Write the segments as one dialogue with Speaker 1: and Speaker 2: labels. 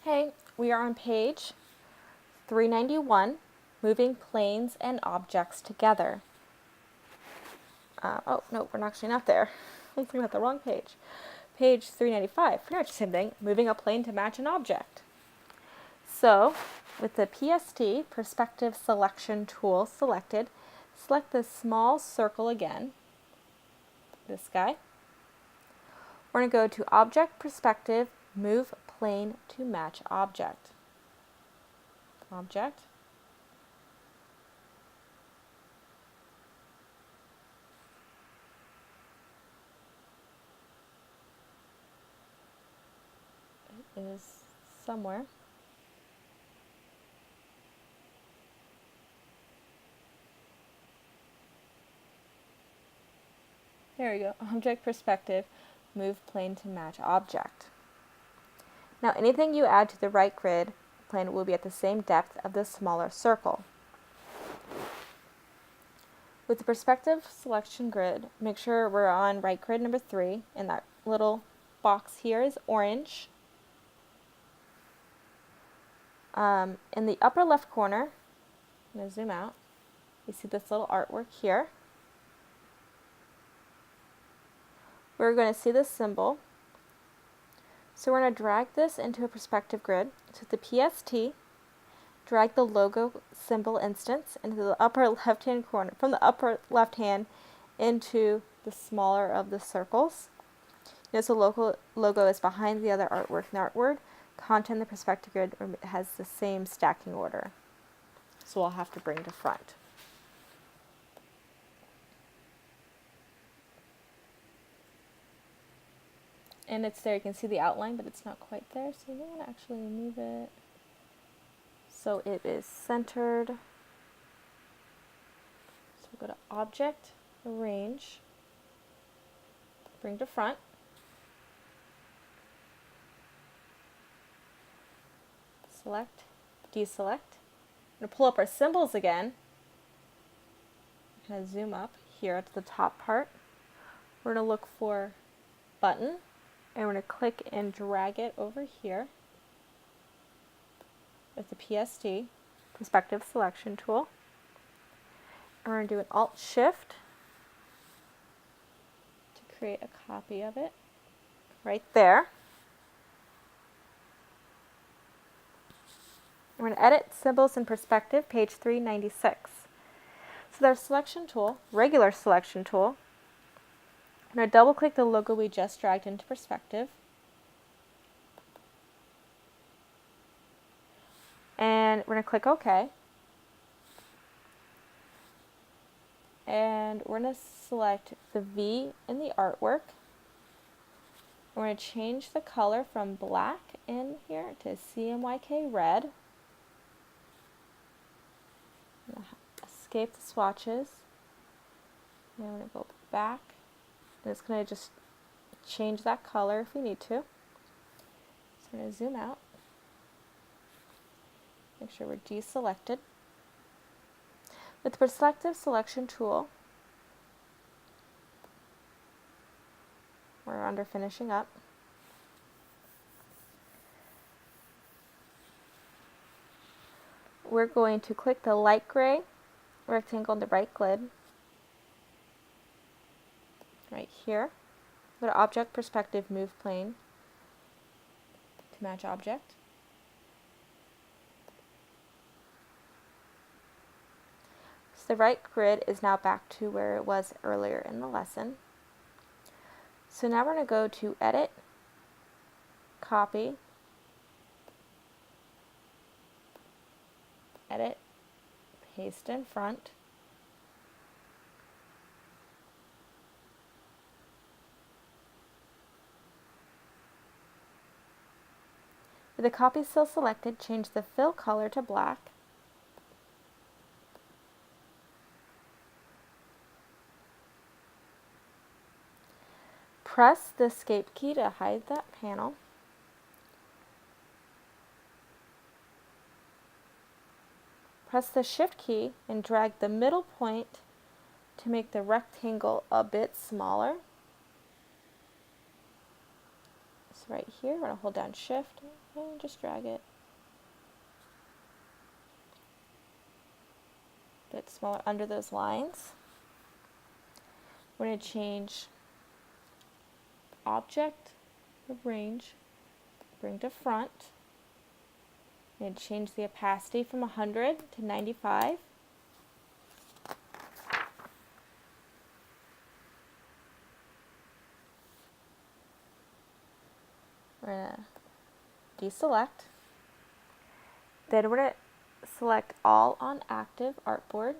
Speaker 1: Okay, we are on page 391, moving planes and objects together. Oh, no, we're actually not there. I'm looking at the wrong page. Page 395, pretty much the same thing, moving a plane to match an object. So, with the PST, Perspective Selection tool selected, select the small circle again, this guy. We're going to go to Object Perspective, Move Plane to Match Object. Object. It is somewhere. There we go. Object Perspective, Move Plane to Match Object. Now anything you add to the right grid plane will be at the same depth of the smaller circle. With the Perspective Selection grid, make sure we're on right grid number 3, and that little box here is orange. In the upper left corner, I'm going to zoom out, you see this little artwork here. We're going to see this symbol. So we're going to drag this into a perspective grid. So with the PST, drag the logo symbol instance into the upper left-hand corner, from the upper left-hand into the smaller of the circles. Notice the logo is behind the other artwork. In the artwork, content in the perspective grid has the same stacking order. So we'll have to bring to front. And it's there, you can see the outline, but it's not quite there, so you want to actually move it so it is centered. So we'll go to Object, Arrange, bring to front. Select, deselect. I'm going to pull up our symbols again. I'm going to zoom up here to the top part. We're going to look for button. And we're going to click and drag it over here with the PST, Perspective Selection tool. And we're going to do an Alt-Shift to create a copy of it right there. We're going to edit Symbols in Perspective, page 396. So there's Selection tool, regular Selection tool. I'm going to double click the logo we just dragged into perspective. And we're going to click OK. And we're going to select the V in the artwork. We're going to change the color from black in here to CMYK red. I'm going to escape the swatches. And we're going to go back. And it's going to just change that color if we need to. So we're going to zoom out. Make sure we're deselected. With the Perspective Selection tool, we're under Finishing Up. We're going to click the light gray rectangle in the right grid. Right here. Go to Object, Perspective, Move Plane to match object. So the right grid is now back to where it was earlier in the lesson. So now we're going to go to Edit, Copy, Edit, Paste in front. With the copy still selected, change the fill color to black. Press the Escape key to hide that panel. Press the Shift key and drag the middle point to make the rectangle a bit smaller. So right here, we're going to hold down Shift and just drag it a bit smaller under those lines. We're going to change Object, Arrange, bring to front, and change the opacity from 100 to 95. We're going to deselect. Then we're going to select all on active artboard.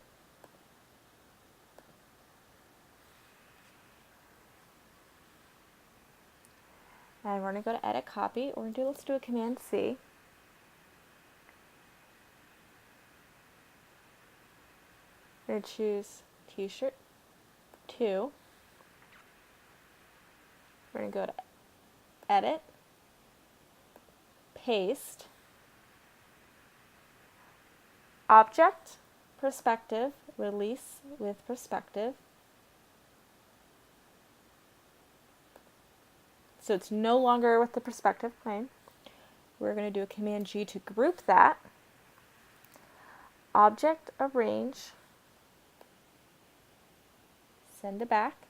Speaker 1: And we're going to go to edit copy. Let's do a Command C. We're going to choose T-shirt 2. We're going to go to edit, paste, object, perspective, release with perspective. So it's no longer with the perspective plane. We're going to do a Command G to group that. Object, arrange, send it back.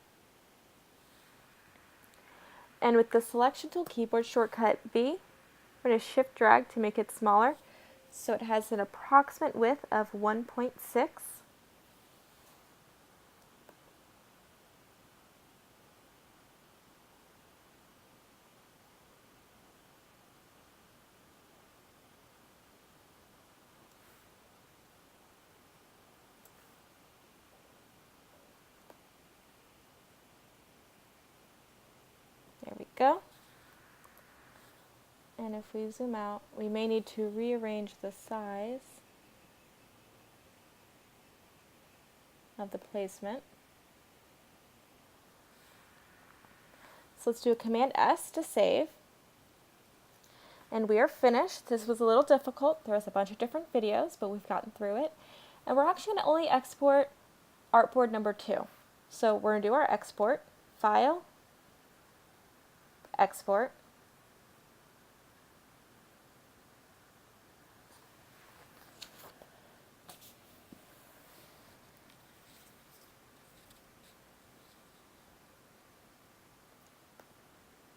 Speaker 1: And with the selection tool keyboard shortcut V, we're going to shift drag to make it smaller so it has an approximate width of 1.6. There we go. And if we zoom out, we may need to rearrange the size of the placement. So let's do a Command S to save. And we are finished. This was a little difficult. There was a bunch of different videos, but we've gotten through it. And we're actually going to only export artboard number 2. So we're going to do our export, File, Export.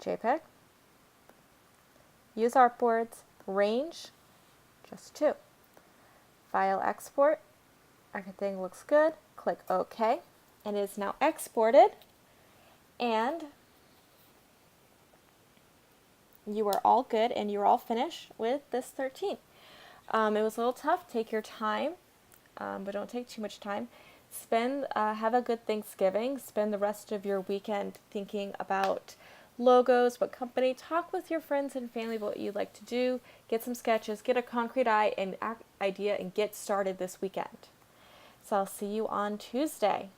Speaker 1: JPEG. Use artboards, range, just 2. File, export. Everything looks good. Click OK. And it is now exported. And you are all good and you're all finished with this 13. It was a little tough. Take your time, but don't take too much time. Have a good Thanksgiving. Spend the rest of your weekend thinking about logos, what company. Talk with your friends and family about what you'd like to do. Get some sketches, get a concrete idea, and get started this weekend. So I'll see you on Tuesday.